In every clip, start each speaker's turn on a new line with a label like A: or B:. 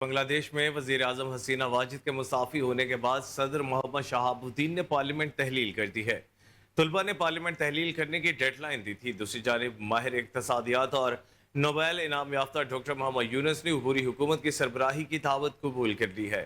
A: بنگلہ دیش میں وزیر اعظم حسینہ واجد کے مستعفی ہونے کے بعد صدر محمد شہاب الدین نے پارلیمنٹ تحلیل کر دی ہے۔ طلبہ نے پارلیمنٹ تحلیل کرنے کی ڈیڈ لائن دی تھی۔ دوسری جانب ماہر اقتصادیات اور نوبیل انعام یافتہ ڈاکٹر محمد یونس نے عبوری حکومت کی سربراہی کی دعوت قبول کر لی ہے۔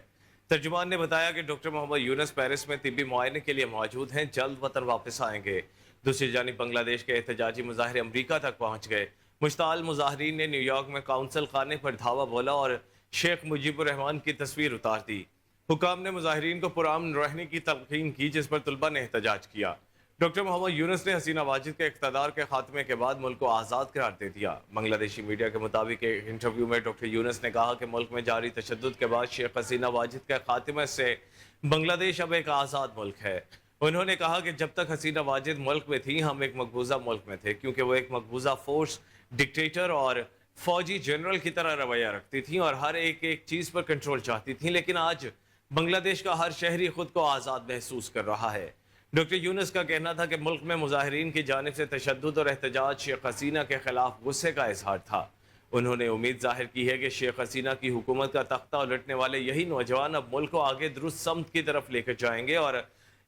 A: ترجمان نے بتایا کہ ڈاکٹر محمد یونس پیرس میں طبی معائنے کے لیے موجود ہیں، جلد وطن واپس آئیں گے۔ دوسری جانب بنگلہ دیش کے احتجاجی مظاہرے امریکہ تک پہنچ گئے۔ مشتعل مظاہرین نے نیو یارک میں کونسل خانے پر دھاوا بولا اور شیخ مجیب الرحمان کی تصویر اتار دی۔ حکام نے مظاہرین کو پرامن رہنے کی تلقین کی، جس پر طلبہ نے احتجاج کیا۔ ڈاکٹر محمد یونس نے حسینہ واجد کے اقتدار کے خاتمے کے بعد ملک کو آزاد قرار دے دیا۔ بنگلہ دیشی میڈیا کے مطابق ایک انٹرویو میں ڈاکٹر یونس نے کہا کہ ملک میں جاری تشدد کے بعد شیخ حسینہ واجد کے خاتمے سے بنگلہ دیش اب ایک آزاد ملک ہے۔ انہوں نے کہا کہ جب تک حسینہ واجد ملک میں تھی ہم ایک مقبوضہ ملک میں تھے، کیونکہ وہ ایک مقبوضہ فورس، ڈکٹیٹر اور فوجی جنرل کی طرح رویہ رکھتی تھیں اور ہر ایک چیز پر کنٹرول چاہتی تھیں، لیکن آج بنگلہ دیش کا ہر شہری خود کو آزاد محسوس کر رہا ہے۔ ڈاکٹر یونس کا کہنا تھا کہ ملک میں مظاہرین کی جانب سے تشدد اور احتجاج شیخ حسینہ کے خلاف غصے کا اظہار تھا۔ انہوں نے امید ظاہر کی ہے کہ شیخ حسینہ کی حکومت کا تختہ الٹنے والے یہی نوجوان اب ملک کو آگے درست سمت کی طرف لے کر جائیں گے اور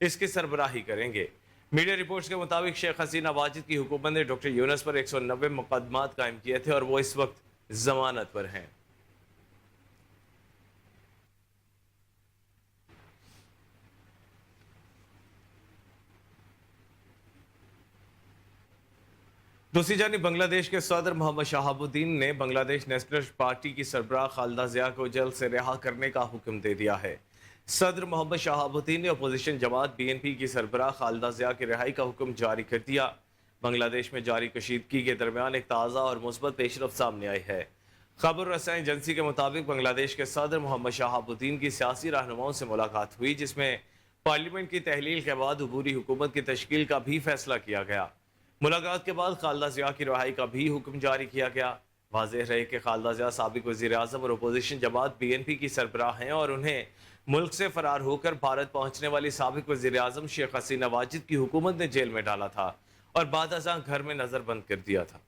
A: اس کی سربراہی کریں گے۔ میڈیا رپورٹس کے مطابق شیخ حسینہ واجد کی حکومت نے ڈاکٹر یونس پر 190 مقدمات قائم کیے تھے اور وہ اس وقت ضمانت پر ہیں۔ دوسری جانب بنگلہ دیش کے صدر محمد شہاب الدین نے بنگلہ دیش نیشنل پارٹی کی سربراہ خالدہ ضیاء کو جلد سے رہا کرنے کا حکم دے دیا ہے۔ صدر محمد شہاب الدین نے اپوزیشن جماعت بی این پی کی سربراہ خالدہ ضیاء کی رہائی کا حکم جاری کر دیا۔ بنگلہ دیش میں جاری کشیدگی کے درمیان ایک تازہ اور مثبت پیش رفت سامنے آئی ہے۔ خبر رساں ایجنسی کے مطابق بنگلہ دیش کے صدر محمد شہاب الدین کی سیاسی رہنماؤں سے ملاقات ہوئی، جس میں پارلیمنٹ کی تحلیل کے بعد عبوری حکومت کی تشکیل کا بھی فیصلہ کیا گیا۔ ملاقات کے بعد خالدہ ضیاء کی رہائی کا بھی حکم جاری کیا گیا۔ واضح رہے کہ خالدہ ضیاء سابق وزیر اعظم اور اپوزیشن جماعت بی این پی کی سربراہ ہیں اور انہیں ملک سے فرار ہو کر بھارت پہنچنے والی سابق وزیر اعظم شیخ حسینہ واجد کی حکومت نے جیل میں ڈالا تھا اور بعد ازاں گھر میں نظر بند کر دیا تھا۔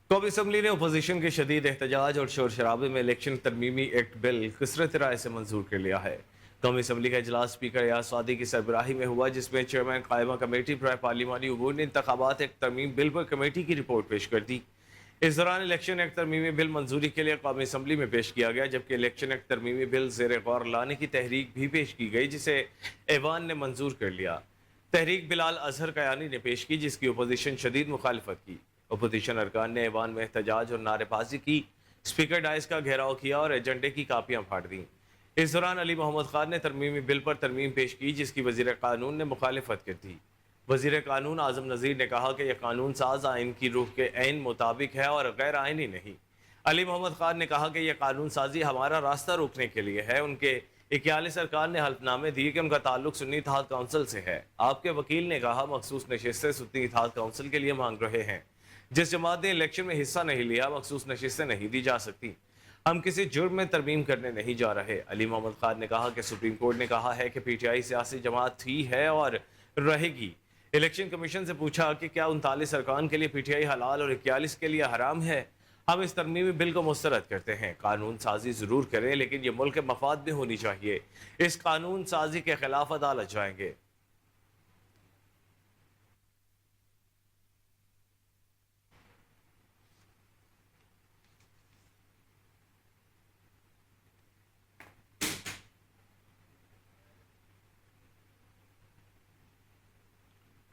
A: قومی اسمبلی نے اپوزیشن کے شدید احتجاج اور شور شرابے میں الیکشن ترمیمی ایکٹ بل کثرت رائے سے منظور کر لیا ہے۔ قومی اسمبلی کا اجلاس اسپیکر ایاز سعدی کی سربراہی میں ہوا، جس میں چیئرمین قائمہ کمیٹی برائے پارلیمانی امور نے انتخابات ایکٹ ترمیم بل پر کمیٹی کی رپورٹ پیش کر دی۔ اس دوران الیکشن ایکٹ ترمیمی بل منظوری کے لیے قومی اسمبلی میں پیش کیا گیا، جبکہ الیکشن ایکٹ ترمیمی بل زیر غور لانے کی تحریک بھی پیش کی گئی، جسے ایوان نے منظور کر لیا۔ تحریک بلال اظہر قیانی نے پیش کی، جس کی اپوزیشن شدید مخالفت کی۔ اپوزیشن ارکان نے ایوان میں احتجاج اور نعرے بازی کی، اسپیکر ڈائز کا گھیراؤ کیا اور ایجنڈے کی کاپیاں پھاڑ دیں۔ اس دوران علی محمد خان نے ترمیمی بل پر ترمیم پیش کی، جس کی وزیر قانون نے مخالفت کر دی۔ وزیر قانون اعظم نذیر نے کہا کہ یہ قانون ساز آئین کی روح کے عین مطابق ہے اور غیر آئینی نہیں۔ علی محمد خان نے کہا کہ یہ قانون سازی ہمارا راستہ روکنے کے لیے ہے۔ ان کے 41 ارکان نے حلف نامے دیے کہ ان کا تعلق سنی اتحاد کونسل سے ہے۔ آپ کے وکیل نے کہا مخصوص نشستیں سنی اتحاد کونسل کے لیے مانگ رہے ہیں۔ جس جماعت نے الیکشن میں حصہ نہیں لیا مخصوص نشستیں نہیں دی جا سکتی۔ ہم کسی جرم میں ترمیم کرنے نہیں جا رہے۔ علی محمد خان نے کہا کہ سپریم کورٹ نے کہا ہے کہ پی ٹی آئی سیاسی جماعت تھی، ہے اور رہے گی۔ الیکشن کمیشن سے پوچھا کہ کیا 39 ارکان کے لیے پی ٹی آئی حلال اور 41 کے لیے حرام ہے؟ ہم اس ترمیمی بل کو مسترد کرتے ہیں۔ قانون سازی ضرور کریں، لیکن یہ ملک کے مفاد میں ہونی چاہیے۔ اس قانون سازی کے خلاف عدالت جائیں گے۔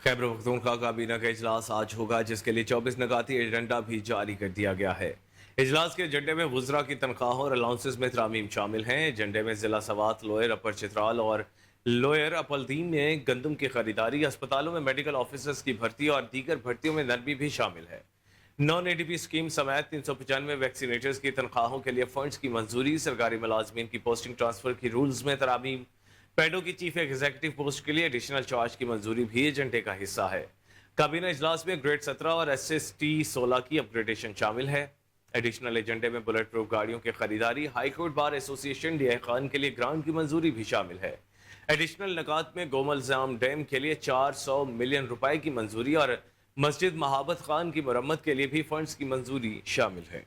A: خیبر پختونخوا کابینہ کا اجلاس آج ہوگا، جس کے لیے 24 نکاتی ایجنڈا بھی جاری کر دیا گیا ہے۔ اجلاس کے ایجنڈے میں وزراء کی تنخواہوں اور الاؤنسز میں ترامیم شامل ہیں۔ ایجنڈے میں ضلع سوات، لوئر اپر چترال اور لوئر اپلدین میں گندم کی خریداری، اسپتالوں میں میڈیکل آفیسرز کی بھرتی اور دیگر بھرتیوں میں نرمی بھی شامل ہے۔ نان اے ڈی پی اسکیم سمیت 395 ویکسینیٹرز کی تنخواہوں کے لیے فنڈز کی منظوری، سرکاری ملازمین کی پوسٹنگ ٹرانسفر کی رولز میں ترامیم، پیڈو کی چیف ایگزیکٹو پوسٹ کے لیے ایڈیشنل چارج کی منظوری بھی ایجنڈے کا حصہ ہے۔ کابینہ اجلاس میں گریڈ 17 اور ایس ایس ٹی 16 کی اپ گریڈیشن شامل ہے۔ ایڈیشنل ایجنڈے میں بلٹ پروف گاڑیوں کی خریداری، ہائی کورٹ بار ایسوسی ایشن ڈی آئی خان کے لیے گرانٹ کی منظوری بھی شامل ہے۔ ایڈیشنل نکات میں گومل زام ڈیم کے لیے 400 ملین روپے کی منظوری اور مسجد محبت خان کی مرمت کے لیے بھی فنڈز کی منظوری شامل ہے۔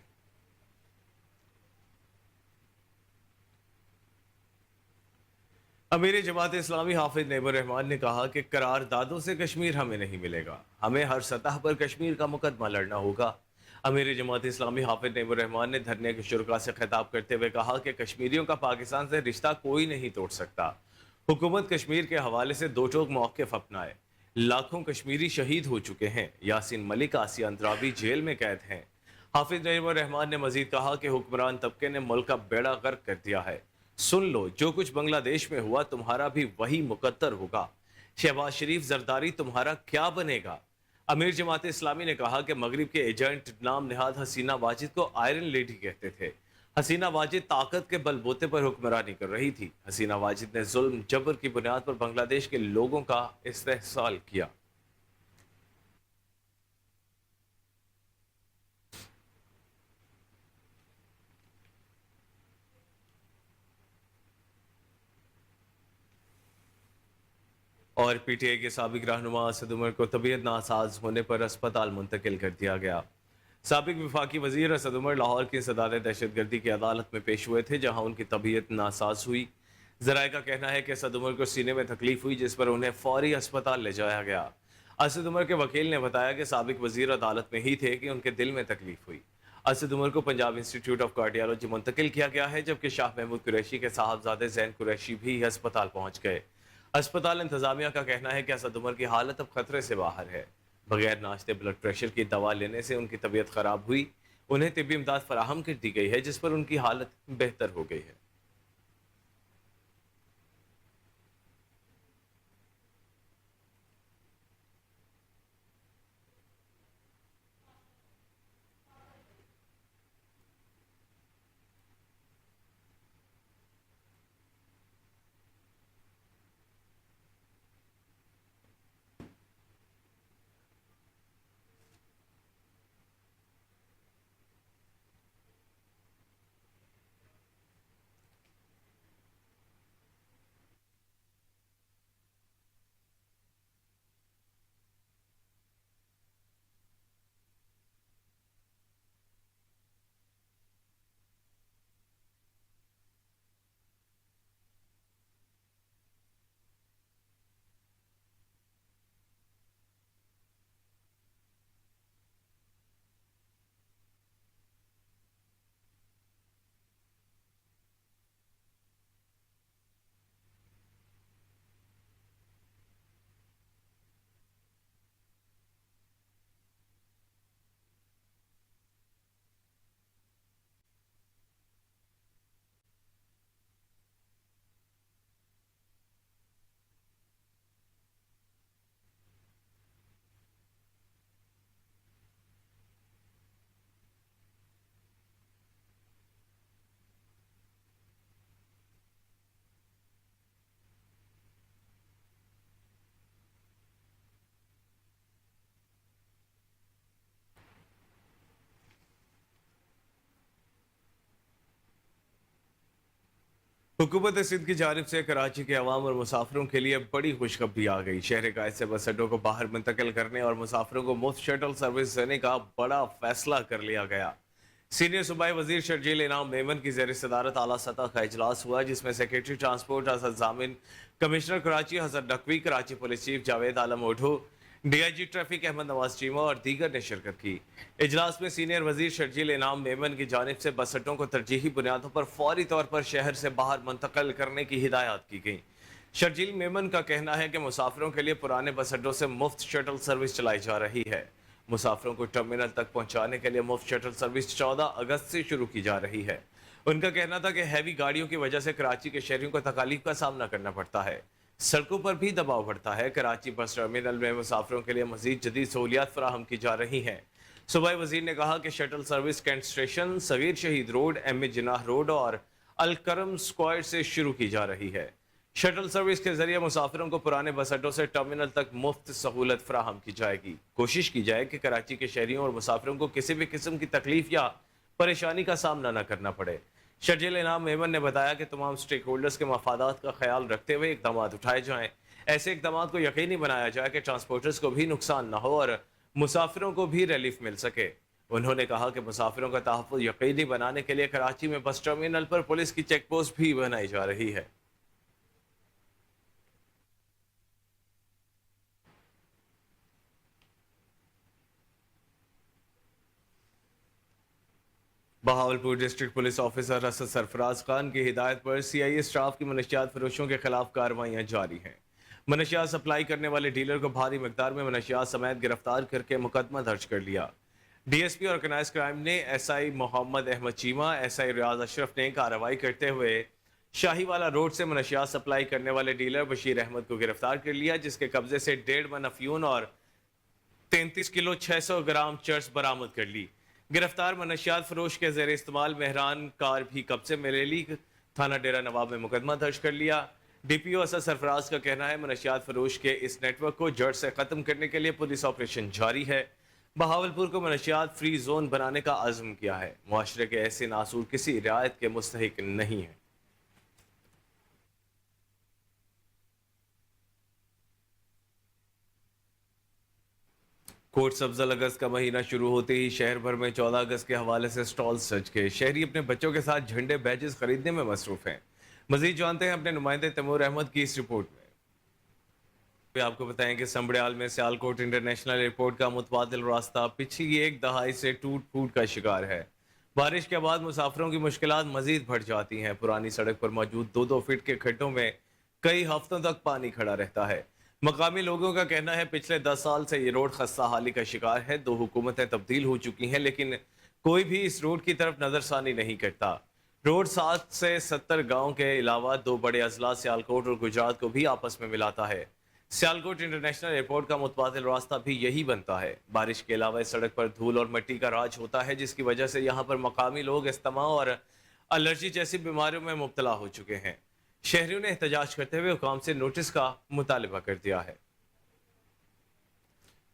A: امیر جماعت اسلامی حافظ نعیم الرحمان نے کہا کہ قراردادوں سے کشمیر ہمیں نہیں ملے گا، ہمیں ہر سطح پر کشمیر کا مقدمہ لڑنا ہوگا۔ امیر جماعت اسلامی حافظ نعیم الرحمان نے دھرنے کے شرکاء سے خطاب کرتے ہوئے کہا کہ کشمیریوں کا پاکستان سے رشتہ کوئی نہیں توڑ سکتا۔ حکومت کشمیر کے حوالے سے دو ٹوک موقف اپنائے۔ لاکھوں کشمیری شہید ہو چکے ہیں، یاسین ملک، آسیہ اندرابی جیل میں قید ہیں۔ حافظ نعیم الرحمان نے مزید کہا کہ حکمران طبقے نے ملک کا بیڑا غرق کر دیا ہے، سن لو جو کچھ بنگلہ دیش میں ہوا تمہارا بھی وہی مقدر ہوگا۔ شہباز شریف زرداری تمہارا کیا بنے گا؟ امیر جماعت اسلامی نے کہا کہ مغرب کے ایجنٹ نام نہاد حسینہ واجد کو آئرن لیڈی کہتے تھے۔ حسینہ واجد طاقت کے بل بوتے پر حکمرانی کر رہی تھی۔ حسینہ واجد نے ظلم جبر کی بنیاد پر بنگلہ دیش کے لوگوں کا استحصال کیا۔ اور پی ٹی آئی کے سابق رہنما اسد عمر کو طبیعت ناساز ہونے پر اسپتال منتقل کر دیا گیا۔ سابق وفاقی وزیر اسد عمر لاہور کی انسداد دہشت گردی کی عدالت میں پیش ہوئے تھے، جہاں ان کی طبیعت ناساز ہوئی۔ ذرائع کا کہنا ہے کہ اسد عمر کو سینے میں تکلیف ہوئی، جس پر انہیں فوری اسپتال لے جایا گیا۔ اسد عمر کے وکیل نے بتایا کہ سابق وزیر عدالت میں ہی تھے کہ ان کے دل میں تکلیف ہوئی۔ اسد عمر کو پنجاب انسٹیٹیوٹ آف کارڈیالوجی منتقل کیا گیا ہے، جبکہ شاہ محمود قریشی کے صاحبزادے زین قریشی بھی اسپتال پہنچ گئے۔ اسپتال انتظامیہ کا کہنا ہے کہ اسد عمر کی حالت اب خطرے سے باہر ہے۔ بغیر ناشتے بلڈ پریشر کی دوا لینے سے ان کی طبیعت خراب ہوئی، انہیں طبی امداد فراہم کر دی گئی ہے، جس پر ان کی حالت بہتر ہو گئی ہے۔ حکومت سندھ کی جانب سے کراچی کے عوام اور مسافروں کے لیے بڑی خوشخبری آ گئی۔ شہر قائد سے بس اڈوں کو باہر منتقل کرنے اور مسافروں کو مفت شٹل سروس دینے کا بڑا فیصلہ کر لیا گیا۔ سینئر صوبائی وزیر شرجیل انعام میمن کی زیر صدارت اعلیٰ سطح کا اجلاس ہوا، جس میں secretary transport Hasan Zamin, commissioner Karachi Hasan Naqvi, Karachi police chief Javed Alam Odho, D I G traffic Ahmed Nawaz Cheema اور دیگر نے شرکت کی۔ اجلاس میں سینئر وزیر شرجیل انعام میمن کی جانب سے بس اڈوں کو ترجیحی بنیادوں پر فوری طور پر شہر سے باہر منتقل کرنے کی ہدایات کی گئیں۔ شرجیل میمن کا کہنا ہے کہ مسافروں کے لیے پرانے بس اڈوں سے مفت شٹل سروس چلائی جا رہی ہے۔ مسافروں کو ٹرمینل تک پہنچانے کے لیے مفت شٹل سروس 14 اگست سے شروع کی جا رہی ہے۔ ان کا کہنا تھا کہ ہیوی گاڑیوں کی وجہ سے کراچی کے شہریوں کو تکالیف کا سامنا کرنا پڑتا ہے، سڑکوں پر بھی دباؤ بڑھتا ہے۔ کراچی بس ٹرمینل میں مسافروں کے لیے مزید جدید سہولیات فراہم کی جا رہی ہیں۔ صوبائی وزیر نے کہا کہ شٹل سروس کینٹ اسٹیشن، صغیر شہید روڈ، ایم اے جناح روڈ اور الکرم اسکوائر سے شروع کی جا رہی ہے۔ شٹل سروس کے ذریعے مسافروں کو پرانے بس اڈوں سے ٹرمینل تک مفت سہولت فراہم کی جائے گی۔ کوشش کی جائے کہ کراچی کے شہریوں اور مسافروں کو کسی بھی قسم کی تکلیف یا پریشانی کا سامنا نہ کرنا پڑے۔ शर्जील इनाम मेमन ने बताया कि तमाम स्टेक होल्डर्स के मफादात का ख्याल रखते हुए इकदाम उठाए जाएं। ऐसे इकदाम को यकीनी बनाया जाए कि ट्रांसपोर्टर्स को भी नुकसान न हो और मुसाफिरों को भी रिलीफ मिल सके। उन्होंने कहा कि मुसाफिरों का तहफ़्फ़ुज़ यकीनी बनाने के लिए कराची में बस टर्मिनल पर पुलिस की चेक पोस्ट भी बनाई जा रही है। Bahawalpur district police officer Asad Sarfaraz Khan की हिदायत पर सीआईए स्टाफ की मनशियात फरोशों के खिलाफ कार्रवाइयां जारी हैं। मनशियात सप्लाई करने वाले डीलर को भारी मकदार में मनशियात समेत गिरफ्तार करके मुकदमा दर्ज कर लिया। डीएसपी ऑर्गेनाइज क्राइम ने एसआई मोहम्मद अहमद चीमा, एसआई रियाज अशरफ ने कार्रवाई करते हुए शाहीवाला रोड से मनशियात सप्लाई करने वाले डीलर बशीर अहमद को गिरफ्तार कर लिया, जिसके कब्जे से 1.5 मन अफयून और 33 किलो 600 ग्राम चर्च बरामद कर ली। गिरफ्तार मनशियात फरोश के जेर इस्तेमाल मेहरान कार भी कब्जे में ले ली। थाना डेरा नवाब में मुकदमा दर्ज कर लिया। डीपीओ असद सरफराज का कहना है मनशियात फरोश के इस नेटवर्क को जड़ से खत्म करने के लिए पुलिस ऑपरेशन जारी है। बहावलपुर को मनशियात फ्री जोन बनाने का अज़्म किया है। मुआशरे के ऐसे नासूर किसी रियायत के मुस्तहिक नहीं है। कोट सब्जल अगस्त का महीना शुरू होते ही शहर भर में 14 अगस्त के हवाले से स्टॉल सज गए। शहरी अपने बच्चों के साथ झंडे बैजेस खरीदने में मसरूफ हैं। मजीद जानते हैं अपने नुमाइंदे तैमूर अहमद की इस रिपोर्ट में। आपको बताएं कि संबड़ियाल में सियालकोट इंटरनेशनल एयरपोर्ट का मुतबादिल रास्ता पिछली एक दहाई से टूट फूट का शिकार है। बारिश के बाद मुसाफिरों की मुश्किलात मजीद बढ़ जाती हैं। पुरानी सड़क पर मौजूद 2-2 फीट के खड्डों में कई हफ्तों तक पानी खड़ा रहता है। मकामी लोगों का कहना है पिछले 10 साल से ये रोड खस्ता हाली का शिकार है। 2 हुकूमतें तब्दील हो चुकी हैं, लेकिन कोई भी इस रोड की तरफ नजरसानी नहीं करता। रोड 7 से 70 गांव के अलावा 2 बड़े अजला सियालकोट और गुजरात को भी आपस में मिलाता है। सियालकोट इंटरनेशनल एयरपोर्ट का मुतबादिल रास्ता भी यही बनता है। बारिश के अलावा इस सड़क पर धूल और मिट्टी का राज होता है, जिसकी वजह से यहाँ पर मकामी लोग अस्थमा और एलर्जी जैसी बीमारियों में मुब्तला हो चुके हैं। शहरियों ने एहतजाज करते हुए हुकाम से नोटिस का मुतालबा कर दिया है।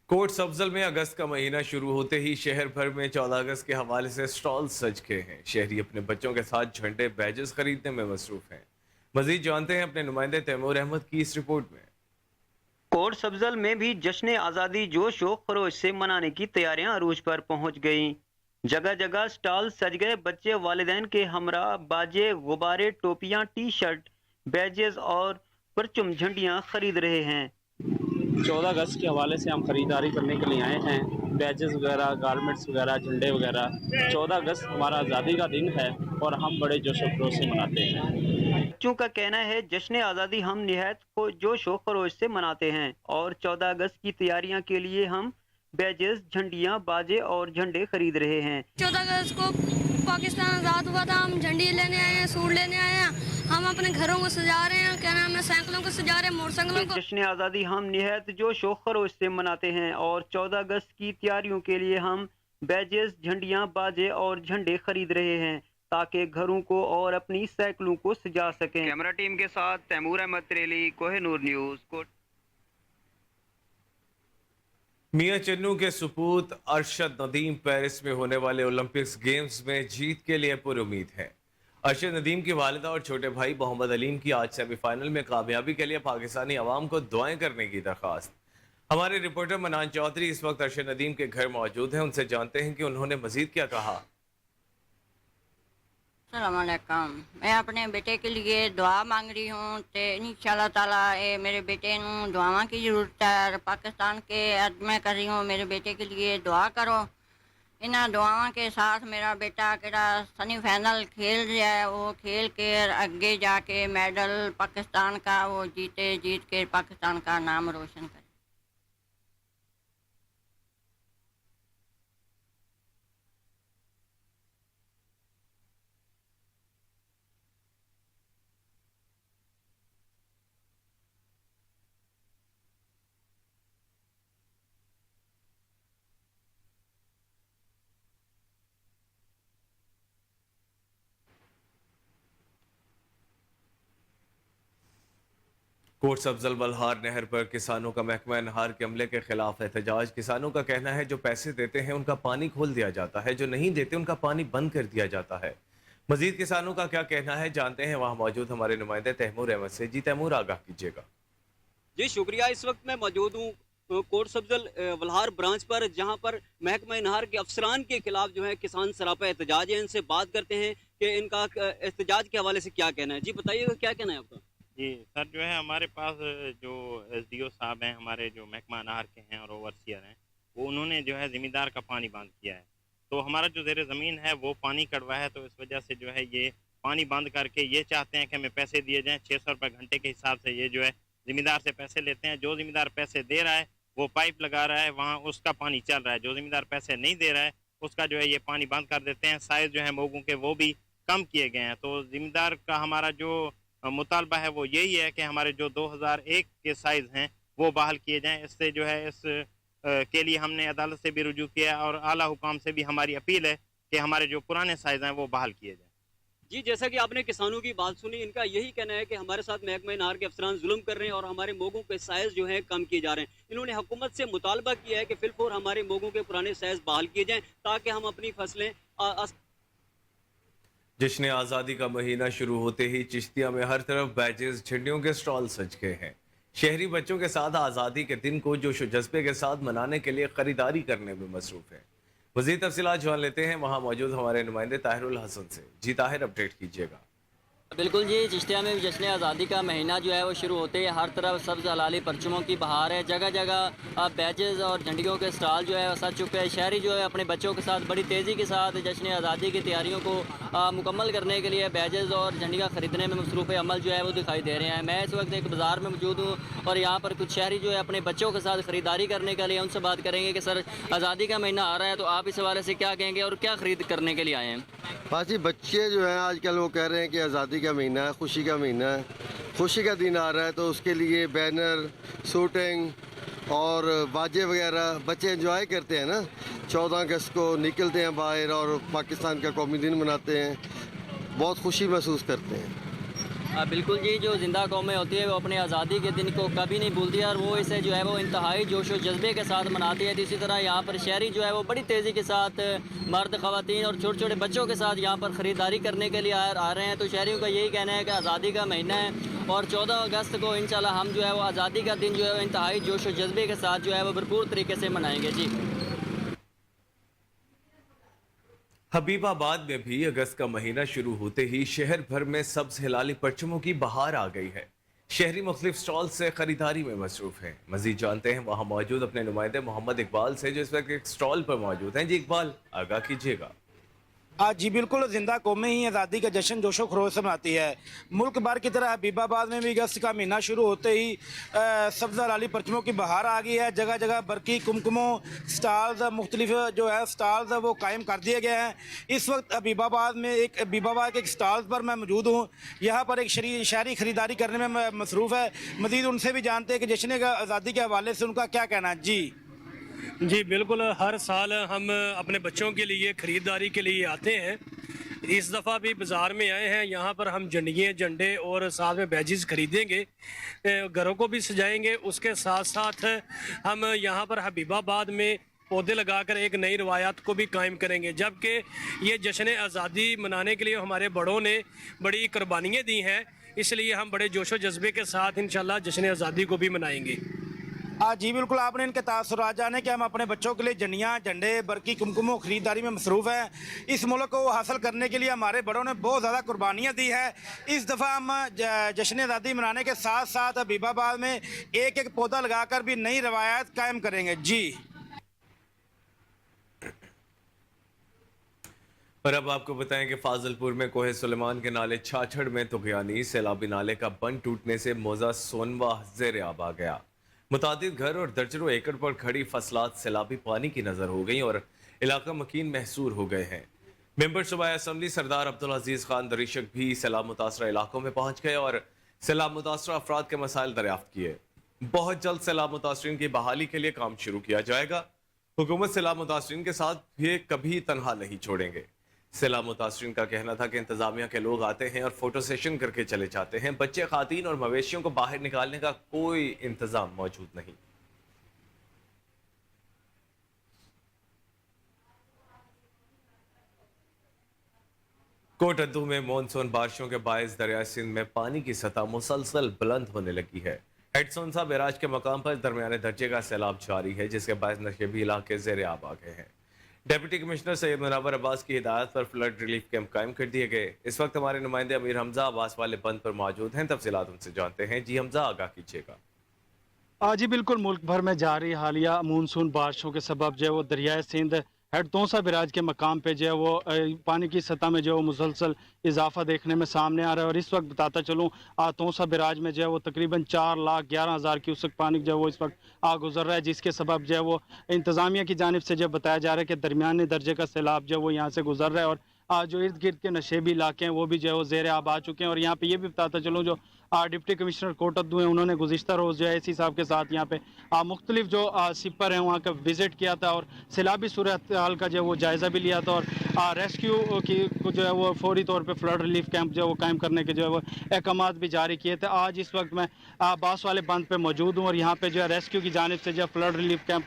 A: कोट सब्जल में अगस्त का महीना शुरू होते ही शहर भर में 14 अगस्त के हवाले से स्टॉल सज गए हैं। शहरी अपने बच्चों के साथ झंडे बैजेस खरीदने में मसरूफ हैं। मजीद जानते हैं अपने नुमाइंदे तैमूर अहमद की इस रिपोर्ट में।
B: कोट सब्जल में भी जश्न आज़ादी जोश व खरोश से मनाने की तैयारियां अरूज पर पहुंच गईं। जगह जगह स्टॉल सज गए। बच्चे वालिदैन के हमरा बाजे, गुब्बारे, टोपियां, टी शर्ट, बैजेस और परचम झंडियां खरीद रहे हैं।
C: 14 अगस्त के हवाले से हम ख़रीदारी करने के लिए आए हैं। बैजेस वगैरह, गारमेंट्स वगैरह, झंडे वगैरह। 14 अगस्त हमारा आज़ादी का दिन है और हम बड़े जोश व खरोश से मनाते हैं।
B: बच्चों का कहना है जश्न आज़ादी हम निहायत जोश व खरोश से मनाते हैं और 14 अगस्त की तैयारियां के लिए हम बैजेस, झंडियां, बाजे और झंडे खरीद रहे हैं।
D: 14 अगस्त को पाकिस्तान आज़ाद हुआ था। हम झंडी लेने आए हैं, सूट लेने आए हैं। हम अपने घरों को सजा रहे हैं, क्या नाम है, साइकिलों को सजा रहे हैं, मोटरसाइकिलों को।
B: जश्न आज़ादी हम निहायत जोश व खरोश से मनाते हैं और 14 अगस्त की तैयारियों के लिए हम बैजेस, झंडियां, बाजे और झंडे खरीद रहे हैं ताकि घरों को और अपनी साइकिलों को सजा सकें। कैमरा टीम के साथ तैमूर अहमद त्रेली, कोहिनूर न्यूज़, कोट।
A: मियां चन्नू के सुपूत अरशद नदीम पेरिस में होने वाले ओलंपिक्स गेम्स में जीत के लिए पुरुमीद है। अरशद नदीम की वालिदा और छोटे भाई मोहम्मद अलीम की आज सेमीफाइनल में कामयाबी के लिए पाकिस्तानी अवाम को दुआएं करने की दरख्वास्त। हमारे रिपोर्टर मनान चौधरी इस वक्त अरशद नदीम के घर मौजूद हैं। उनसे जानते हैं कि उन्होंने मजीद क्या कहा।
E: अस्सलामुअलैकुम। मैं अपने बेटे के लिए दुआ मांग रही हूँ तो इंशाअल्लाह ताला मेरे बेटे नू दुआवां की ज़रूरत है। पाकिस्तान के मैं कर रही हूँ, मेरे बेटे के लिए दुआ करो। इन्हां दुआवां के साथ मेरा बेटा केड़ा सेमीफाइनल खेल रहा है, वो खेल के आगे जाके मेडल पाकिस्तान का वो जीत के पाकिस्तान का नाम रोशन करे।
A: कोट सब्जल बल्हार नहर पर किसानों का महकमा नहार के अमले के खिलाफ एहतजाज। किसानों का कहना है जो पैसे देते हैं उनका पानी खोल दिया जाता है, जो नहीं देते उनका पानी बंद कर दिया जाता है। मजीद किसानों का क्या कहना है जानते हैं वहां मौजूद हमारे नुमाइंदे तैमूर अहमद से। जी तैमूर, आगाह कीजिएगा।
F: जी शुक्रिया। इस वक्त मैं मौजूद हूँ कोट सब्जल वल्हार ब्रांच पर, जहाँ पर महकमा नहर के अफसरान के खिलाफ जो है किसान सरापा एहतजाज है। इनसे बात करते हैं कि इनका एहतजाज के हवाले से क्या कहना है। जी बताइएगा, क्या कहना है आपका?
G: जी सर, जो है हमारे पास जो एसडीओ साहब हैं, हमारे जो महकमा नहर के हैं और ओवरसियर हैं, वो उन्होंने जो है ज़मींदार का पानी बंद किया है। तो हमारा जो ज़ेर ज़मीन है वो पानी कड़वा है, तो इस वजह से जो है ये पानी बंद करके ये चाहते हैं कि हमें पैसे दिए जाएँ 600 रुपये घंटे के हिसाब से। ये जो है ज़मींदार से पैसे लेते हैं। जो ज़मींदार पैसे दे रहा है वो पाइप लगा रहा है, वहाँ उसका पानी चल रहा है। जो ज़मींदार पैसे नहीं दे रहा है उसका जो है ये पानी बंद कर देते हैं। साइज़ जो है मोगों के वो भी कम किए गए हैं। तो ज़मींदार का हमारा जो मुतालबा है वो यही है कि हमारे जो 2001 के साइज़ हैं वो बहाल किए जाएं। इससे जो है इस के लिए हमने अदालत से भी रुजू किया और आला हुकाम से भी हमारी अपील है कि हमारे जो पुराने साइज़ हैं वो बहाल किए जाएं।
F: जी जैसा कि आपने किसानों की बात सुनी, इनका यही कहना है कि हमारे साथ महकमा नहर के अफसरान जुल्म कर रहे हैं और हमारे मोगों के साइज़ जो हैं कम किए जा रहे हैं। इन्होंने हुकूमत से मुतालबा किया है कि फिलफौर हमारे मोगों के पुराने साइज़ बहाल किए जाएँ ताकि हम अपनी फसलें
A: जश्न आज़ादी का महीना शुरू होते ही चिश्तिया में हर तरफ बैजेस, झंडियों के स्टॉल सज गए हैं। शहरी बच्चों के साथ आज़ादी के दिन को जोश व जज्बे के साथ मनाने के लिए खरीदारी करने में मसरूफ है। मज़ीद तफसीलात जान लेते हैं वहाँ मौजूद हमारे नुमाइंदे ताहिरुल हसन से। जी ताहिर, अपडेट कीजिएगा।
H: बिल्कुल जी, चिश्तिया में भी जश्न आज़ादी का महीना जो है वो शुरू होते ही हर तरफ सब्ज़ हलाली परचमों की बहार है। जगह जगह बैजेज़ और झंडियों के स्टॉल जो है वो सज चुके हैं। शहरी जो है अपने बच्चों के साथ बड़ी तेज़ी के साथ जश्न आज़ादी की तैयारियों को मुकम्मल करने के लिए बैजेज़ और झंडियाँ ख़रीदने में मसरूफ़ अमल जो है वो दिखाई दे रहे हैं। मैं इस वक्त एक बाज़ार में मौजूद हूँ और यहाँ पर कुछ शहरी जो है अपने बच्चों के साथ ख़रीदारी करने के लिए, उनसे बात करेंगे कि सर आज़ादी का महीना आ रहा है तो आप इस हवाले से क्या कहेंगे और क्या ख़रीद करने के लिए आए हैं?
I: बस जी, बच्चे जो हैं आजकल वो कह रहे हैं कि आज़ादी का महीना है, खुशी का महीना है, खुशी का दिन आ रहा है, तो उसके लिए बैनर, शूटिंग और बाजे वगैरह बच्चे एंजॉय करते हैं ना। 14 अगस्त को निकलते हैं बाहर और पाकिस्तान का कौमी दिन मनाते हैं, बहुत खुशी महसूस करते हैं।
H: बिल्कुल जी, जो ज़िंदा कौमें होती है वो अपने आज़ादी के दिन को कभी नहीं भूलती है और वो इसे जो है वो इंतहाई जोश व जज्बे के साथ मनाती है। तो इसी तरह यहाँ पर शहरी जो है वो बड़ी तेज़ी के साथ मर्द, ख़वातीन और छोटे छोटे बच्चों के साथ यहाँ पर ख़रीदारी करने के लिए आ रहे हैं। तो शहरियों का यही कहना है कि आज़ादी का महीना है और 14 अगस्त को इंशाल्लाह हम जो है वो आज़ादी का दिन जो है वो इंतहाई जोश व जज्बे के साथ जो है वो भरपूर तरीके से मनाएंगे। जी
A: हबीबाबाद में भी अगस्त का महीना शुरू होते ही शहर भर में सब्ज हिलाली परचमों की बहार आ गई है। शहरी मुख्तलिफ स्टॉल से खरीदारी में मसरूफ हैं। मजीद जानते हैं वहां मौजूद अपने नुमाइंदे मोहम्मद इकबाल से, जो इस वक्त एक स्टॉल पर मौजूद हैं। जी इकबाल, आगाह कीजिएगा।
J: जी बिल्कुल, ज़िंदा कौमें ही आज़ादी का जश्न जोशो खरोश से मनाती है। मुल्क भर की तरह हबीबाबाद में भी अगस्त का महीना शुरू होते ही सब्ज़ लाली परचमों की बहार आ गई है। जगह जगह बरकी कुमकुमों स्टॉल्स मुख्तलिफ जो है स्टॉल्स वो कायम कर दिए गए हैं। इस वक्त हबीबाबाद के एक स्टॉल पर मैं मौजूद हूँ। यहाँ पर एक शहरी ख़रीदारी करने में मसरूफ़ है। मज़ीद उनसे भी जानते हैं कि जश्न आज़ादी के हवाले से उनका क्या कहना है।
K: जी बिल्कुल, हर साल हम अपने बच्चों के लिए ख़रीदारी के लिए आते हैं। इस दफ़ा भी बाज़ार में आए हैं। यहाँ पर हम झंडे और साथ में बैजेस ख़रीदेंगे, घरों को भी सजाएंगे। उसके साथ साथ हम यहाँ पर हबीबाबाद में पौधे लगाकर एक नई रवायात को भी कायम करेंगे। जबकि ये जश्न आज़ादी मनाने के लिए हमारे बड़ों ने बड़ी कुर्बानियाँ दी हैं, इसलिए हम बड़े जोश व जज्बे के साथ इंशाल्लाह जश्न आज़ादी को भी मनाएंगे।
J: जी बिल्कुल, आपने इनके तासुरात जाने कि हम अपने बच्चों के लिए झंडियाँ, झंडे, बरकी कुमकुमों खरीदारी में मसरूफ़ हैं। इस मुल्क को हासिल करने के लिए हमारे बड़ों ने बहुत ज़्यादा कुर्बानियाँ दी है। इस दफ़ा हम जश्न आज़ादी मनाने के साथ साथ हबीबाबाद में एक एक पौधा लगाकर भी नई रवायत कायम करेंगे। जी
A: और अब आपको बताएं कि फाजिलपुर में कोहे सुलेमान के नाले छाछड़ में तुगयानी सैलाबी नाले का बंद टूटने से मौजा सोनवा ज़ेर आब आ गया। मुतादिद घर और दर्जनों एकड़ पर खड़ी फसलात सैलाबी पानी की नजर हो गई और इलाका मकीन महसूर हो गए हैं। मेंबर सूबाई असम्बली सरदार अब्दुल अजीज खान दरीशक भी सैलाब मुतासरा इलाकों में पहुंच गए और सैलाब मुतासरा अफराद के मसाइल दरियाफ्त किए। बहुत जल्द सैलाब मुतासरीन की बहाली के लिए काम शुरू किया जाएगा। हुकूमत सैलाब मुतासरीन के साथ भी कभी तनहा नहीं छोड़ेंगे। सैलाब मुतासरीन का कहना था कि इंतजामिया के लोग आते हैं और फोटो सेशन करके चले जाते हैं। बच्चे, खातीन और मवेशियों को बाहर निकालने का कोई इंतजाम मौजूद नहीं। कोटद्दू में मानसून बारिशों के बायस दरिया सिंध में पानी की सतह मुसलसल बुलंद होने लगी है। हेडसोनसा बैराज के मकाम पर दरमियाने दर्जे का सैलाब जारी है, जिसके बायस नशेबी इलाके ज़ेर आब आ गए हैं। डिप्टी कमिश्नर सैयद मुनव्वर अब्बास की हिदायत पर फ्लड रिलीफ कैंप कायम कर दिए गए। इस वक्त हमारे नुमाइंदे अमीर हमजा आबास वाले बंद पर मौजूद हैं। तफसीलात उनसे जानते हैं। जी हमजा, आगाह कीजिएगा।
L: जी बिल्कुल, मुल्क भर में जारी हालिया मानसून बारिशों के सबब जो है वो दरियाए सिंध हेडतोसा बैराज के मकाम पे जो है वो पानी की सतह में जो है वो मुसलसल इजाफा देखने में सामने आ रहा है। और इस वक्त बताता चलूँ तोसा बैराज में जो है वो तकरीबन 4,11,000 क्यूसेक पानी जो है वो इस वक्त गुजर रहा है, जिसके सबब जो है वो इंतज़ामिया की जानिब से जो बताया जा रहा है कि दरमियाने दर्जे का सैलाब जो है वो यहाँ से गुजर रहा है। और जो इर्द गिर्द के नशेबी इलाके हैं वो भी जो है वो ज़ेर आब आ चुके हैं। और यहाँ पे ये भी बताता चलूँ जो डिप्टी कमिश्नर कोटद्दू हैं, उन्होंने गुज़िश्ता रोज़ जो है इसी साहब के साथ यहाँ पे मुख्तलिफ जो सिपर हैं वहाँ का विज़िट किया था और सैलाबी सूरत हाल का जो है वो जायज़ा भी लिया था। और रेस्क्यू की जो है वो फौरी तौर पे फ्लड रिलीफ कैंप जो है वो कायम करने के जो है वो अहकामात भी जारी किए थे। आज इस वक्त मैं बास वाले बंद पे मौजूद हूँ और यहाँ पे जो है रेस्क्यू की जानिब से जो है फ्लड रिलीफ कैंप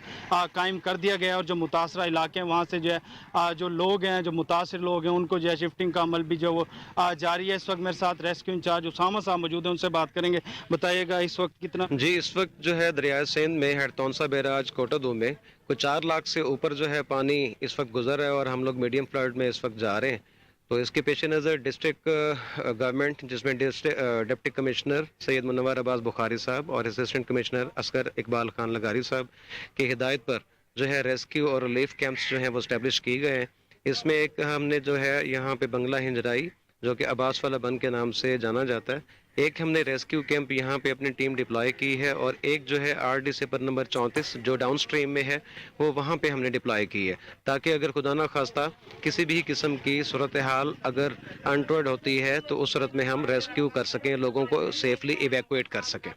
L: कायम कर दिया गया है। और जो मुतासरा इलाके हैं वहाँ से जो है जो लोग हैं, जो मुतासर लोग हैं, उनको जो है शिफ्टिंग का अमल भी जो वो जारी है। इस वक्त मेरे साथ रेस्क्यू इंचार्ज उसामा साहब मौजूद हैं, उनसे बात करेंगे। बताइएगा इस वक्त कितना?
M: जी, इस वक्त जो है दरियाए सिंध में हेडतोसा बैराज कोटद्दू में कुछ 4 लाख से ऊपर जो है पानी इस वक्त गुजर रहा है और हम लोग मीडियम फ्लड में इस वक्त जा रहे हैं। तो इसके पेश नज़र डिस्ट्रिक्ट गवर्नमेंट, जिसमें डिप्टी कमिश्नर सैयद मुनव्वर अब्बास बुखारी साहब और असिस्टेंट कमिश्नर असगर इकबाल खान लगारी साहब की हिदायत पर जो है रेस्क्यू और रिलीफ कैंप्स जो हैं वो इस्टेब्लिश किए गए हैं। इसमें एक हमने जो है यहाँ पे बंगला हिंजराई, जो कि अब्बास वाला बंद के नाम से जाना जाता है, एक हमने रेस्क्यू कैंप यहाँ पे अपनी टीम डिप्लॉय की है और एक जो है आरडी सिपर नंबर 34 जो डाउन स्ट्रीम में है वो वहाँ पे हमने डिप्लॉय की है, ताकि अगर खुदा ना खास्ता किसी भी किस्म की सूरत हाल अगर अनटवर्ड होती है तो उस सूरत में हम रेस्क्यू कर सकें, लोगों को सेफली इवैक्यूएट कर सकें।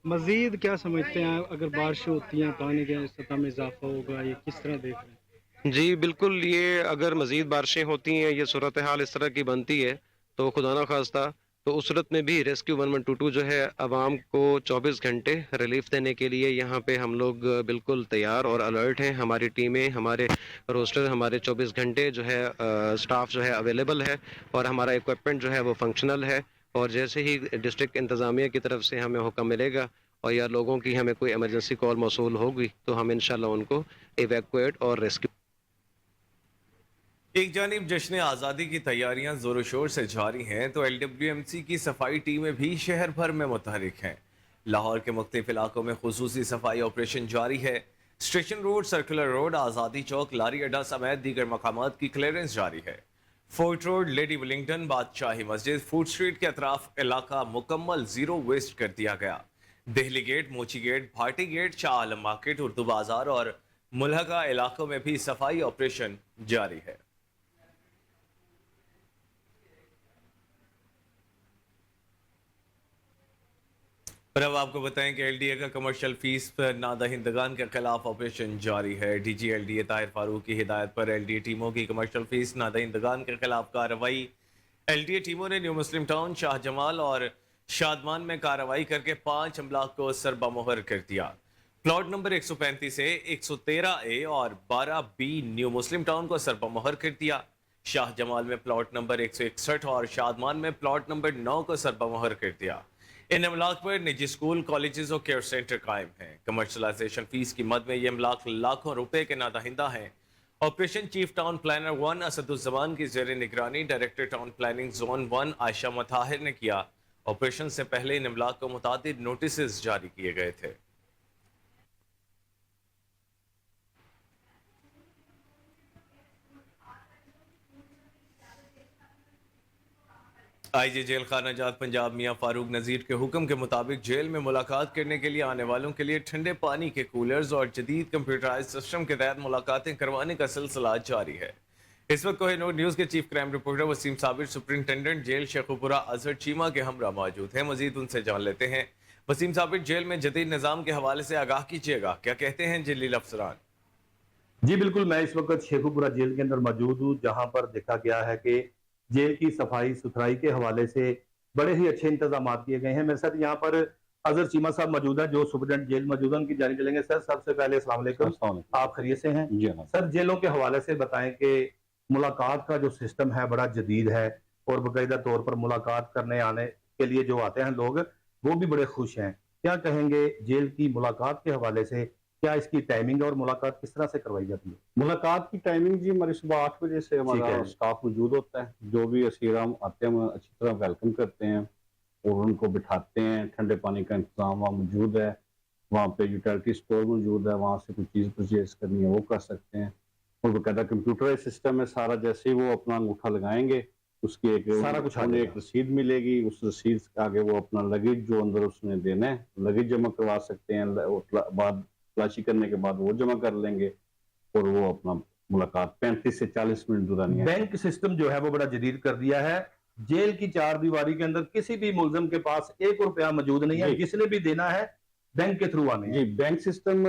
L: मजीद क्या समझते हैं अगर बारिश होती हैं पानी के सतह में इजाफा होगा, ये किस तरह देख रहे हैं?
M: जी बिल्कुल, ये अगर मज़ीद बारिशें होती हैं, ये सूरत हाल इस तरह की बनती है तो खुदा ना खास्ता तो उस सूरत में भी रेस्क्यू 1122 जो है आवाम को 24 घंटे रिलीफ देने के लिए यहाँ पे हम लोग बिल्कुल तैयार और अलर्ट हैं। हमारी टीमें, हमारे रोस्टर, हमारे 24 घंटे जो है स्टाफ जो है अवेलेबल है और हमारा इक्विपमेंट जो है वो फंक्शनल है। और जैसे ही डिस्ट्रिक्ट इंतज़ामिया की तरफ से हमें हुक्म मिलेगा और या लोगों की हमें कोई इमरजेंसी कॉल मौसूल होगी तो हम इंशाल्लाह उनको इवैक्यूएट और रेस्क्यू।
A: एक जानिब जश्न आज़ादी की तैयारियां जोरों शोर से जारी हैं तो LWMC की सफाई टीमें भी शहर भर में मुतहरिक हैं। लाहौर के मुख्तलिफ इलाकों में खुसूसी सफाई ऑपरेशन जारी है। स्टेशन रोड, सर्कुलर रोड, आज़ादी चौक, लारी अड्डा समेत दीगर मकामात की क्लियरेंस जारी है। फोर्ट रोड, लेडी विलिंगटन, बादशाही मस्जिद, फूड स्ट्रीट के अतराफ इलाका मुकम्मल जीरो वेस्ट कर दिया गया। दिल्ली गेट, मोची gate, Bhati gate, Shah Alam market, Urdu बाजार और मुलहका इलाकों में भी सफाई ऑपरेशन जारी है। और अब आपको बताएं कि LDA का कमर्शियल फीस पर नादहिंदगान के खिलाफ ऑपरेशन जारी है। DG LDA ताहिर फारूक की हिदायत पर LDA टीमों की कमर्शियल फीस नादहिंदगान के खिलाफ कार्रवाई। LDA टीमों ने न्यू मुस्लिम टाउन, शाह जमाल और शादमान में कार्रवाई करके 5 अमलाक को सरबमोहर कर दिया। प्लॉट नंबर 135A, 113A और 12B न्यू मुस्लिम टाउन को सरबमोहर कर दिया। शाह जमाल में प्लॉट नंबर 161 और शादमान में प्लॉट नंबर 9 को सरबमोहर कर दिया। इन अमलाक पर निजी स्कूल, कॉलेजेस और केयर सेंटर कायम हैं। कमर्शलाइजेशन फीस की मद में ये अमलाक लाखों रुपए के नादहिंदा हैं। Operation chief town planner 1 Asaduzzaman की ज़ेर निगरानी director town planning zone 1 Ayesha Mutahir ने किया। ऑपरेशन से पहले इन अमलाक को मुतादिद नोटिस जारी किए गए थे। IG जेल खाना जात पंजाब मियां फारूक नज़ीर के हुक्म के मुताबिक जेल में मुलाकात करने के लिए आने वालों के लिए ठंडे पानी के कूलर्स और जदीद कंप्यूटराइज सिस्टम के तहत मुलाकातें करवाने का सिलसिला जारी है। इस वक्त कोहिनूर न्यूज़ के chief crime reporter Waseem Sabir superintendent jail Sheikhupura Azhar Cheema के हमरा मौजूद हैं। मजीद उनसे जान लेते हैं। वसीम साबिर, जेल में जदीद निज़ाम के हवाले से आगाह कीजिएगा, क्या कहते हैं जेली अफसरान?
N: जी बिल्कुल, मैं इस वक्त शेखुपुरा जेल के अंदर मौजूद हूँ, जहाँ पर देखा गया है कि जेल की सफाई सुथराई के हवाले से बड़े ही अच्छे इंतजाम किए गए हैं। मेरे साथ यहाँ पर अजहर चीमा साहब मौजूद हैं, जो सुपरिटेंडेंट जेल मौजूद हैं, उनकी जानिब चलेंगे। सर, सबसे पहले अस्सलाम वालेकुम, आप खैरियत से हैं?
O: जी हाँ।
N: सर, जेलों के हवाले से बताएं कि मुलाकात का जो सिस्टम है बड़ा जदीद है और बाकायदा तौर पर मुलाकात करने आने के लिए जो आते हैं लोग वो भी बड़े खुश हैं। क्या कहेंगे जेल की मुलाकात के हवाले से, क्या इसकी टाइमिंग और मुलाकात किस तरह से करवाई जाती है?
O: मुलाकात की टाइमिंग जी हमारी सुबह 8 बजे से
N: ठीक
O: हमारा
N: है।
O: स्टाफ मौजूद होता है। जो भी असीराम आते हैं हम अच्छी तरह वेलकम करते हैं और उनको बिठाते हैं। ठंडे पानी का इंतजाम वहाँ मौजूद है, वहाँ पे यूटिलिटी स्टोर मौजूद है, वहाँ से कोई चीज़ परचेज करनी है वो कर सकते हैं। और बाकायदा कंप्यूटराइज सिस्टम है सारा, जैसे ही वो अपना अंगूठा लगाएंगे उसकी एक
N: सारा कुछ आ
O: उन्हें
N: जाएगा।
O: एक रसीद मिलेगी। उस रसीद के आगे वो अपना लगेज जो अंदर उसने देना है लगेज जमा करवा सकते हैं। बाद तलाशी करने के बाद वो जमा कर लेंगे और वो अपना मुलाकात 35 से 40 मिनट दुरानिया।
N: बैंक सिस्टम जो है वो बड़ा जदीद कर दिया है। जेल की चार दीवारी के अंदर किसी भी मुलजम के पास 1 रुपया मौजूद नहीं है,
O: जी।
N: जिसने भी देना है बैंक के थ्रू आने
O: जी बैंक सिस्टम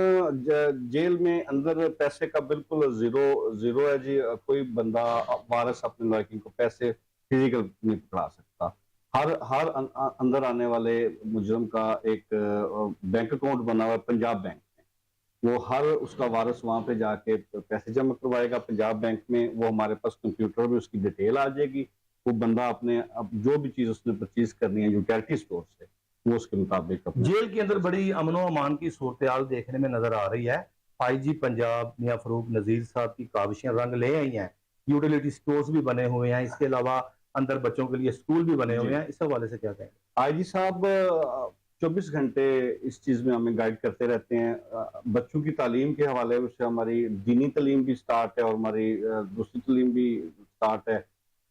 O: जेल में अंदर पैसे का बिल्कुल जीरो है जी। कोई बंदा वारस अपने लड़की को पैसे फिजिकल नहीं पकड़ा सकता। हर अंदर आने वाले मुजरम का एक बैंक अकाउंट बना हुआ है पंजाब बैंक में। वो हर उसका वारस वहां पे जाके पैसे जमा करवाएगा पंजाब बैंक में। वो हमारे पास कंप्यूटर में उसकी डिटेल आ जाएगी। वो बंदा अपने अब जो भी चीज उसने परचेज करनी है यूटिलिटी स्टोर से वो उसके मुताबिक अपना।
N: जेल के अंदर बड़ी अमनो अमान की सूरत देखने में नजर आ रही है। आईजी पंजाब मियां फरूक नजीर साहब की काविशें रंग ले आई हैं। यूटिलिटी स्टोर्स भी बने हुए हैं, इसके अलावा अंदर बच्चों के लिए स्कूल भी बने हुए हैं। इस हवाले से क्या कहेंगे?
O: आईजी साहब 24 घंटे इस चीज़ में हमें गाइड करते रहते हैं। बच्चों की तालीम के हवाले से हमारी दीनी तालीम भी स्टार्ट है और हमारी दूसरी तालीम भी स्टार्ट है।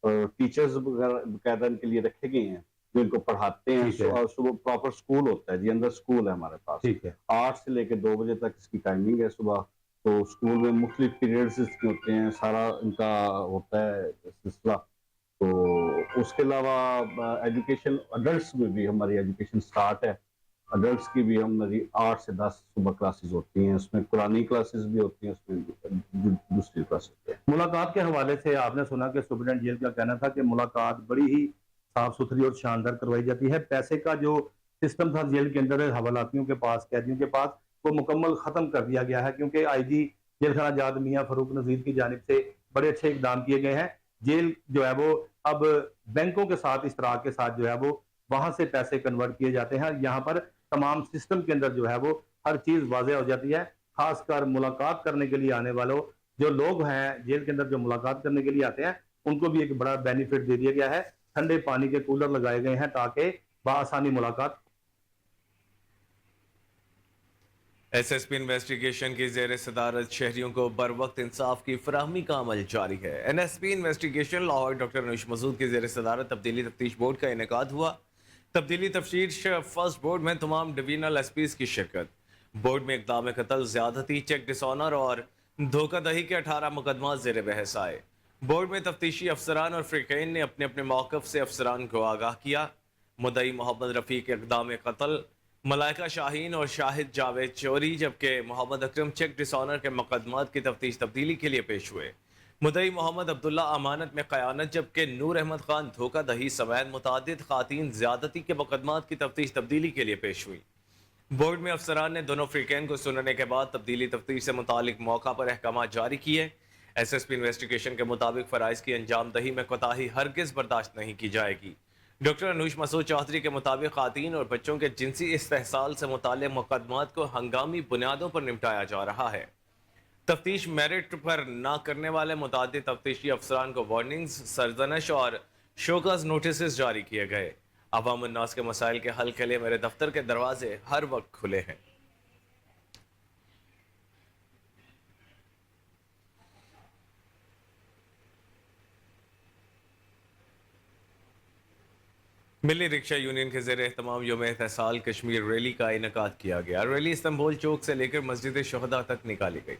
O: टीचर्स बाकायदा इनके लिए रखे गए हैं जो इनको पढ़ाते हैं। और सुबह प्रॉपर स्कूल होता है जी, अंदर स्कूल है हमारे पास।
N: ठीक है।
O: 8 से लेकर 2 बजे तक इसकी टाइमिंग है सुबह। तो स्कूल में मुख्तलिफ पीरियड्स इसके होते हैं, सारा इनका होता है सिलसिला। तो उसके अलावा एजुकेशन अडल्ट्स में भी हमारी एजुकेशन स्टार्ट है। अडल्ट्स की भी हमारी 8 से 10 सुबह क्लासेस होती हैं। उसमें कुरानी क्लासेस भी होती हैं, उसमें दूसरी क्लासेस।
N: मुलाकात के हवाले से आपने सुना कि सुप्रीडेंट जेल का कहना था कि मुलाकात बड़ी ही साफ सुथरी और शानदार करवाई जाती है। पैसे का जो सिस्टम था जेल के अंदर हवालातियों के पास, कैदियों के पास, वो मुकम्मल खत्म कर दिया गया है क्योंकि आईजी जेल खाना जाद मियां फरूक नजीर की जानिब से बड़े अच्छे इकदाम किए गए हैं। जेल जो है वो अब बैंकों के साथ इश्तराक के साथ जो है वो वहां से पैसे कन्वर्ट किए जाते हैं। यहाँ पर तमाम सिस्टम के अंदर जो है वो हर चीज वाज़ेह हो जाती है। खासकर मुलाकात करने के लिए आने वालों जो लोग हैं जेल के अंदर जो मुलाकात करने के लिए आते हैं उनको भी एक बड़ा बेनिफिट दे दिया गया है। ठंडे पानी के कूलर लगाए गए हैं ताकि बआसानी मुलाकात।
A: एसएसपी इन्वेस्टिगेशन की ज़ेर सदारत शहरियों को बर वक्त इंसाफ की फराहमी का अमल जारी है। NSP investigation Lahore doctor Anush Masood की ज़ेर सदारत तब्दीली तफ्तीश बोर्ड का इनेकाद हुआ। तब्दीली तफ्तीश फर्स्ट बोर्ड में तमाम डिवीजनल एसपीज की शिरकत। बोर्ड में इक़दाम कत्ल, ज़्यादती, चेक डिसऑनर और धोखादही के 18 मुकदमा ज़ेर बहस आए। बोर्ड में तफ्तीशी अफसरान और फ़रीक़ैन ने अपने अपने मौक़िफ़ से अफसरान को आगाह किया। मुद्दई मोहम्मद रफ़ी के इक़दाम कत्ल, मलाइका शाहीन और शाहिद जावेद चोरी, जबकि मोहम्मद अकरम चेक डिसऑनर के मुकदमात की तफ्तीश तब्दीली के लिए पेश हुए। मुद्दई मोहम्मद अब्दुल्ला अमानत में क़यानत, जबकि नूर अहमद खान धोखादही समेत मुतादिद ख़ातीन ज़्यादती के मुकदमात की तफ्तीश तब्दीली के लिए पेश हुई। बोर्ड में अफसरान ने दोनों फ़रीक़ैन को सुनने के बाद तब्दीली तफ्तीश से मुतालिक मौका पर अहकाम जारी किए। एसएसपी इन्वेस्टिगेशन के मुताबिक फ़राइज़ की अंजाम दही में कोताही हरगिज़ बर्दाश्त नहीं की जाएगी। डॉक्टर अनुश मसूद चौधरी के मुताबिक ख़ातीन और बच्चों के जिनसी इस्तेहसाल से मुताल्लिक़ मुकदमात को हंगामी बुनियादों पर निपटाया जा रहा है। तफ्तीश मेरिट पर ना करने वाले मुतादिद तफ्तीशी अफसरान को वार्निंग्स, सरजनश और शोकस नोटिस जारी किए गए। अवाम उन्नास के मसाइल के हल के लिए मेरे दफ्तर के दरवाजे हर वक्त खुले हैं। मिली रिक्शा यूनियन के ज़ेर एहतमाम यौम एहतसाल कश्मीर रैली का इनेकाद किया गया। रैली इस्तांबुल चौक से लेकर मस्जिद शहदा तक निकाली गई।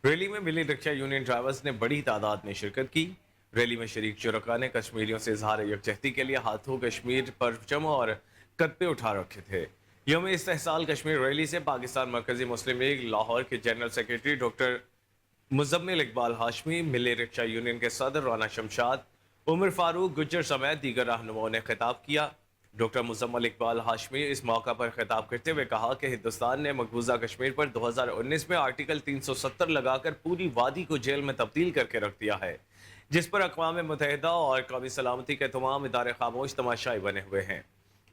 A: रैली में मिली रिक्शा यूनियन ड्राइवर्स ने बड़ी तादाद में शिरकत की। रैली में शरीक शुरका ने कश्मीरियों से इजहार यकजहती के लिए हाथों कश्मीर परचम और कत्ते उठा रखे थे। यौम इस्तेहसाल कश्मीर रैली से पाकिस्तान मरकजी मुस्लिम लीग लाहौर के general secretary doctor Muzammil Iqbal Hashmi, Milli rickshaw union के सदर राना शमशाद, उमर फारूक गुज्जर समेत दीगर रहनुमाओं ने खिताब किया। डॉक्टर मुजम्मिल इकबाल हाशमी इस मौका पर खिताब करते हुए कहा कि हिंदुस्तान ने मकबूजा कश्मीर पर 2019 में आर्टिकल 370 लगाकर पूरी वादी को जेल में तब्दील करके रख दिया है। जिस पर अक़वाम मुत्तहिदा और कौमी सलामती के तमाम इदारे खामोश तमाशाई बने हुए हैं,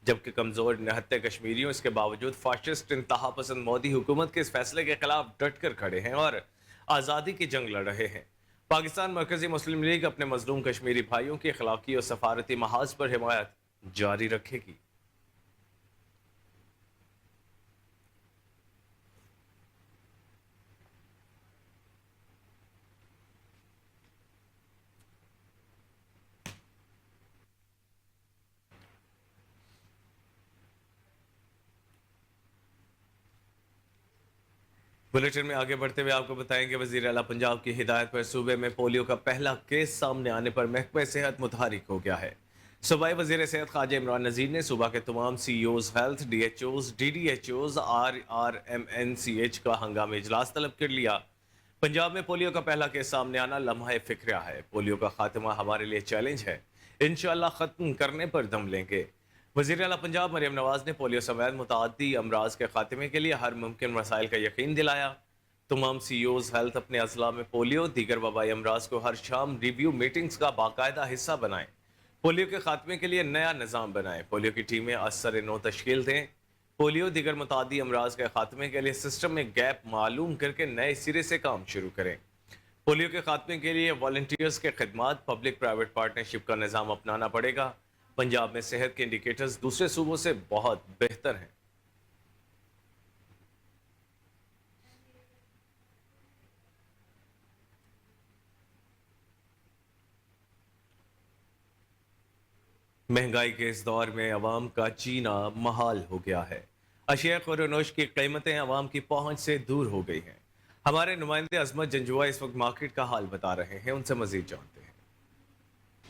A: जबकि कमज़ोर निहत्ते कश्मीरियों इसके बावजूद फाशिस्ट इंतहा पसंद मोदी हुकूमत के इस फैसले के खिलाफ डट कर खड़े हैं और आज़ादी की जंग लड़ रहे हैं। पाकिस्तान मरकज़ी मुस्लिम लीग अपने मजलूम कश्मीरी भाइयों की अखलाकी और सफारती महाज पर हिमायत जारी रखेगी। बुलेटिन में आगे बढ़ते हुए आपको बताएंगे, वज़ीर आला पंजाब की हिदायत पर सूबे में पोलियो का पहला केस सामने आने पर महकमा सेहत मुतहरिक हो गया है। सूबाई वज़ीर सेहत ख्वाजा इमरान नज़ीर ने सूबा के तमाम CEOs health, DHOs, DDHOs, RRMNCH का हंगामी इजलास तलब कर लिया। पंजाब में पोलियो का पहला केस सामने आना लम्हा फ़िक्र है। पोलियो का खात्मा हमारे लिए चैलेंज है, इंशाअल्लाह ख़त्म करने पर दम लेंगे। वज़ीर आला पंजाब मरियम नवाज ने पोलियो समेत मुतअद्दी अमराज के खात्मे के लिए हर मुमकिन वसाइल का यकीन दिलाया। तमाम CEOs हेल्थ अपने अजला में पोलियो दीगर वबाई अमराज को हर शाम रिव्यू मीटिंग्स का बाकायदा हिस्सा बनाएं। पोलियो के खात्मे के लिए नया निज़ाम बनाएं। पोलियो की टीमें असर नो तश्कील दें। पोलियो दीगर मुतअद्दी अमराज के खात्मे के लिए सिस्टम में गैप मालूम करके नए सिरे से काम शुरू करें। पोलियो के खात्मे के लिए वॉलंटियर्स के खिदमात पब्लिक प्राइवेट पार्टनरशिप का निज़ाम अपनाना पड़ेगा। पंजाब में सेहत के इंडिकेटर्स दूसरे सूबों से बहुत बेहतर हैं। महंगाई के इस दौर में अवाम का जीना महाल हो गया है। अशिया खुरनोश की कीमतें अवाम की पहुंच से दूर हो गई हैं। हमारे नुमाइंदे अजमत जंजुआ इस वक्त मार्केट का हाल बता रहे हैं, उनसे मजीद जानते हैं।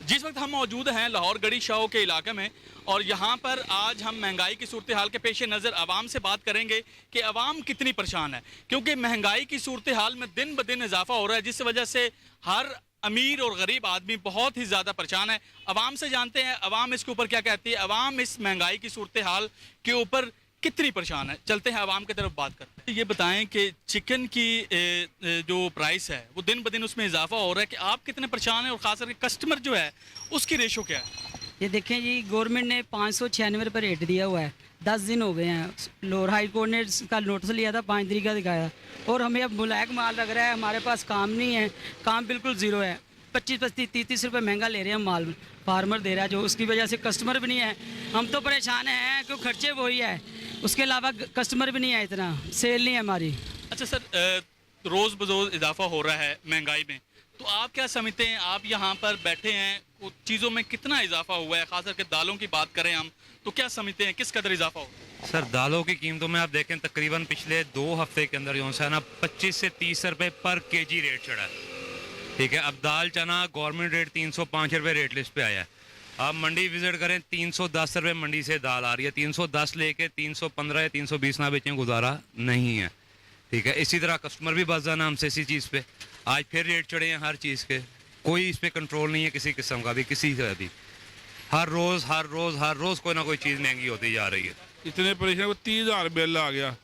P: जिस वक्त हम मौजूद हैं लाहौर गढ़ी शाह के इलाके में, और यहाँ पर आज हम महंगाई की सूरत हाल के पेश नज़र आवाम से बात करेंगे कि आवाम कितनी परेशान है, क्योंकि महंगाई की सूरत हाल में दिन ब दिन इजाफा हो रहा है, जिस वजह से हर अमीर और गरीब आदमी बहुत ही ज़्यादा परेशान है। आवाम से जानते हैं आवाम इसके ऊपर क्या कहती है, आवाम इस महंगाई की सूरत हाल के ऊपर कितनी परेशान है। चलते हैं आवाम की तरफ बात करते हैं। ये बताएं कि चिकन की जो प्राइस है वो दिन ब दिन उसमें इजाफा हो रहा है, कि आप कितने परेशान हैं और ख़ास करके कस्टमर जो है उसकी रेशो क्या है।
Q: ये देखें जी, गवर्नमेंट ने 596 रुपये रेट दिया हुआ है, 10 दिन हो गए हैं। लाहौर हाई कोर्ट ने इसका नोटिस लिया था, 5 तरीक का दिखाया, और हमें अब ब्लैक माल लग रहा है। हमारे पास काम नहीं है, काम बिल्कुल ज़ीरो है। 25-30 रुपये महंगा ले रहे हैं माल, फार्मर दे रहा है, जो उसकी वजह से कस्टमर भी नहीं है। हम तो परेशान हैं क्योंकि खर्चे वही है, उसके अलावा कस्टमर भी नहीं है, इतना सेल नहीं है हमारी।
P: अच्छा सर, रोज़ बरोज़ इजाफा हो रहा है महंगाई में, तो आप क्या समझते हैं, आप यहाँ पर बैठे हैं, चीज़ों में कितना इजाफा हुआ है, खास करके दालों की बात करें हम, तो क्या समझते हैं किस कदर इजाफा हुआ?
R: सर, दालों की कीमतों में आप देखें तकरीबन पिछले 2 हफ्ते के अंदर जो है ना 25 से 30 रुपये पर केजी रेट चढ़ा है। ठीक है, अब दाल चना गवर्नमेंट रेट 305 रुपये रेट लिस्ट पे आया है। आप मंडी विजिट करें, 310 रुपये मंडी से दाल आ रही है। 310 लेके 315 या 320 ना बेचें गुजारा नहीं है। ठीक है, इसी तरह कस्टमर भी बस जाना हमसे इसी चीज़ पे। आज फिर रेट चढ़े हैं हर चीज़ के, कोई इस पर कंट्रोल नहीं है किसी किस्म का भी, किसी का भी। हर रोज़ कोई ना कोई चीज़ महंगी होती जा रही है।
S: इतने परेशान, 30,000 बिल आ गया,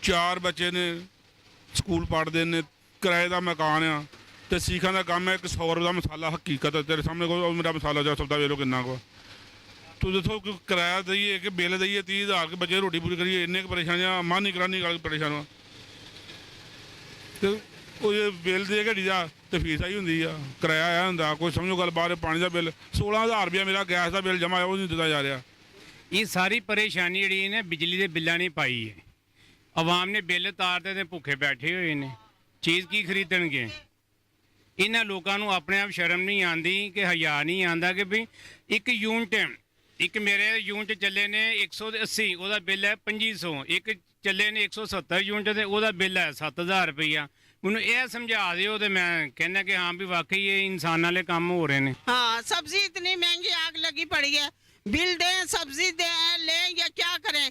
S: 4 बच्चे ने स्कूल पढ़ते ने, किराए का मकान आ, तो सीखा का काम है। 100 रुपये का मसाला हकीकत है, तेरे सामने को मेरा मसाला जो सौदा वेलो किन्ना को, तो देखो किराया दईए कि बिल दईए 30,000 के बच्चे रोटी पूरी करिए, इन्ने परेशानियाँ मन नहीं करा परेशान हुआ। तो ये बिल दे घड़ी का तो फीस आई होंगी आ, किराया आया होंगे, कोई समझो गल बाहर पानी का बिल 16,000 रुपया मेरा गैस का बिल जमा है, वो नहीं दिता जा रहा।
T: ये सारी परेशानी जी ने बिजली के बिल्लां नहीं पाई है। आवाम ने बिल तारते थे भुखे बैठे हुए ने, चीज़ की खरीदणगे। इन्हां लोगों को अपने आप शर्म नहीं आती कि हया नहीं आता कि भी एक यूनिट, एक मेरे यूनिट चले ने 180, वो बिल है 2500, एक चले ने 170 यूनिट तो वह बिल है 7,000 रुपया। मैनू यह समझा दो तो मैं कहना कि हाँ भी वाकई ये इंसान वाले काम हो रहे हैं।
U: हाँ, सब्जी इतनी महंगी आग लगी पड़ी है, बिल दें, सब्जी दें, लें या क्या करें,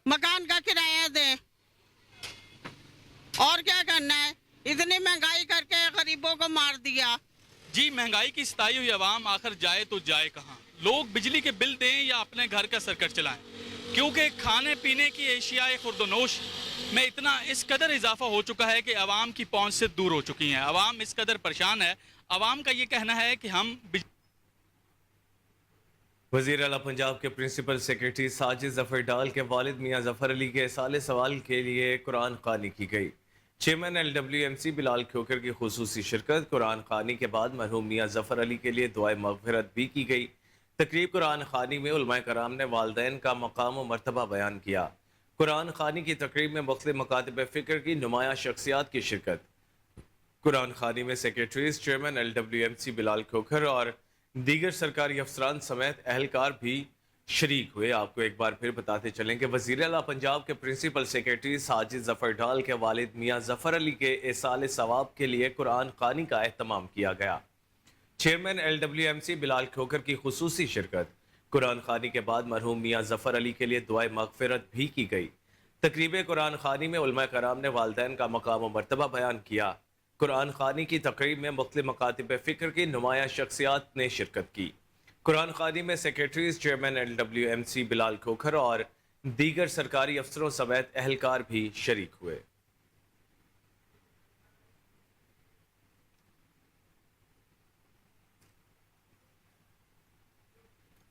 U: मकान का किराया दें, और क्या करना है। इतनी महंगाई करके गरीबों को मार दिया।
P: जी, महंगाई की सताई हुई आवाम आखिर जाए तो जाए कहाँ। लोग बिजली के बिल दें या अपने घर का सर्किट चलाएं, क्योंकि खाने पीने की एशियाए खुर्दोनोश में इतना इस कदर इजाफा हो चुका है कि आवाम की पहुंच से दूर हो चुकी हैं। आवाम इस कदर परेशान है। आवाम का ये कहना है कि हम
A: वज़ीर आला पंजाब के प्रिंसिपल सेक्रेटरी साजिद ज़फ़र डाल के वालिद मियाँ ज़फ़र अली के साले सवाल के लिए कुरान ख़वानी की गई। चेयरमैन LWMC बिलाल खोखर की खुसूसी शिरकत। कुरान ख़वानी के बाद मरहूम मियाँ ज़फ़र अली के लिए दुआए मग़फ़िरत भी की गई। तकरीब कुरान ख़वानी में उलमाए कराम ने वालदैन का मकाम व मर्तबा बयान किया। कुरान ख़वानी की तकरीब में मुख्तलिफ मकातिब फ़िक्र की नुमाया शख्सियात की शिरकत। कुरान ख़वानी में secretaries, chairman LWMC Bilal Khokhar और दीगर सरकारी अफसरान समेत अहलकार भी शरीक हुए। आपको एक बार फिर बताते चलें कि वज़ीर आला पंजाब के प्रिंसिपल सेक्रेटरी साजिद ज़फ़र डाल के वालिद मियाँ ज़फ़र अली के इसाले सवाब के लिए कुरान ख़वानी का एहतमाम किया गया। चेयरमैन LWMC बिलाल खोखर की खुसूसी शिरकत। कुरान ख़वानी के बाद मरहूम मियाँ ज़फ़र अली के लिए दुआए मग़फ़िरत भी की गई। तक़रीब कुरान ख़वानी में उलमा कराम ने वालदैन का मकाम व मर्तबा बयान किया। कुरान ख़वानी की तकरीब में मुख्तलिफ मकातिब फ़िक्र की नुमाया शख्सियात ने शिरकत की। कुरान ख़वानी में secretaries, chairman LWMC Bilal Khokhar और दीगर सरकारी अफसरों समेत अहलकार भी शरीक हुए।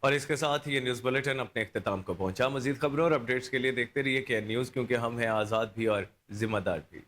A: और इसके साथ ही ये न्यूज़ बुलेटिन अपने इख्तिताम को पहुंचा। मज़ीद खबरों और अपडेट्स के लिए देखते रहिए KN न्यूज़, क्योंकि हम हैं आज़ाद भी और जिम्मेदार भी।